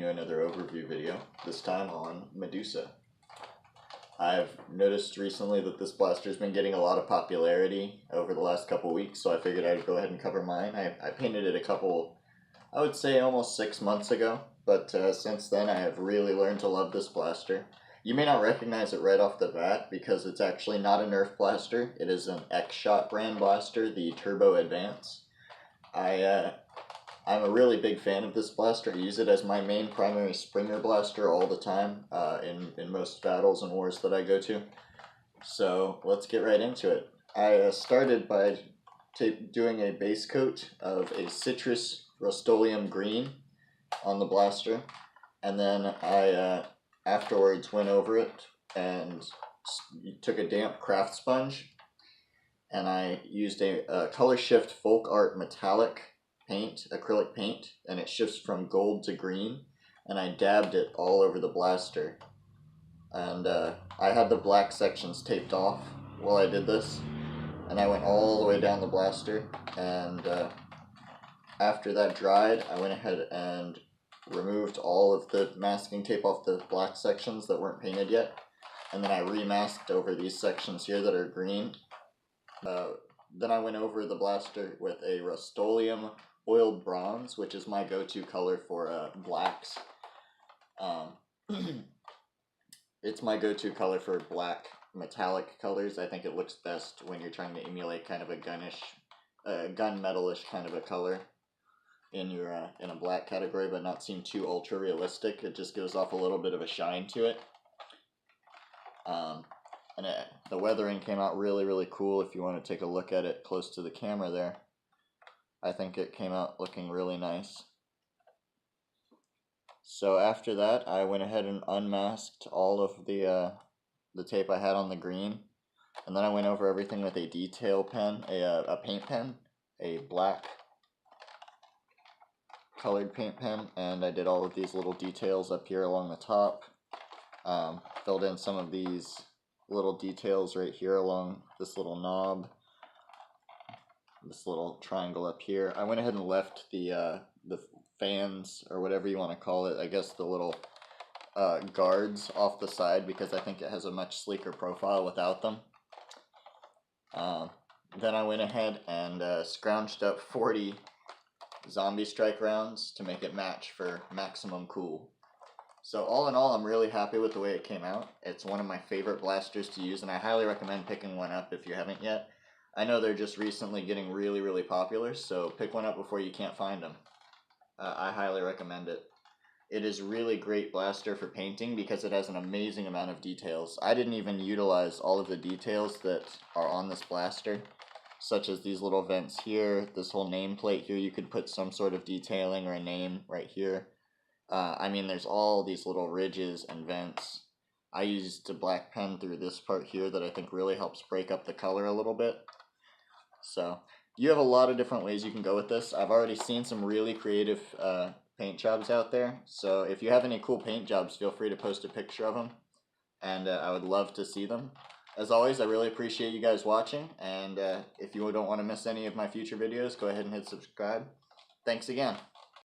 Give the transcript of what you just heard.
to another overview video, this time on MEDUSA. I've noticed recently that this blaster's been getting a lot of popularity over the last couple weeks, so I figured I'd go ahead and cover mine. I painted it a couple, I would say almost 6 months ago, but since then I have really learned to love this blaster. You may not recognize it right off the bat because it's actually not a Nerf blaster. It is an X-Shot brand blaster, the Turbo Advance. I'm a really big fan of this blaster. I use it as my main primary Springer blaster all the time in most battles and wars that I go to. So let's get right into it. I started by doing a base coat of a citrus Rust-Oleum green on the blaster, and then I afterwards went over it and took a damp craft sponge, and I used a Color Shift Folk Art metallic paint, acrylic paint, and it shifts from gold to green, and I dabbed it all over the blaster. And I had the black sections taped off while I did this, and I went all the way down the blaster, and after that dried, I went ahead and removed all of the masking tape off the black sections that weren't painted yet, and then I remasked over these sections here that are green. Then I went over the blaster with a Rust-Oleum oiled bronze, which is my go-to color for blacks. It's my go-to color for black metallic colors. I think it looks best when you're trying to emulate kind of a gunmetalish kind of a color in your in a black category, but not seem too ultra realistic. It just gives off a little bit of a shine to it. The weathering came out really cool. If you want to take a look at it close to the camera there, I think it came out looking really nice. So after that, I went ahead and unmasked all of the tape I had on the green, and then I went over everything with a detail pen, a paint pen, a black colored paint pen, and I did all of these little details up here along the top. Filled in some of these little details right here along this little knob, this little triangle up here. I went ahead and left the fans, or whatever you want to call it, I guess the little guards off the side, because I think it has a much sleeker profile without them. Then I went ahead and scrounged up 40 zombie strike rounds to make it match for maximum cool. So all in all, I'm really happy with the way it came out. It's one of my favorite blasters to use, and I highly recommend picking one up if you haven't yet. I know they're just recently getting really popular, so pick one up before you can't find them. I highly recommend it. It is really great blaster for painting because it has an amazing amount of details. I didn't even utilize all of the details that are on this blaster, such as these little vents here, this whole nameplate here. You could put some sort of detailing or a name right here. I mean, there's all these little ridges and vents. I used a black pen through this part here that I think really helps break up the color a little bit. So you have a lot of different ways you can go with this. I've already seen some really creative paint jobs out there, so if you have any cool paint jobs, feel free to post a picture of them, and I would love to see them. As always, I really appreciate you guys watching, and if you don't want to miss any of my future videos, go ahead and hit subscribe. Thanks again.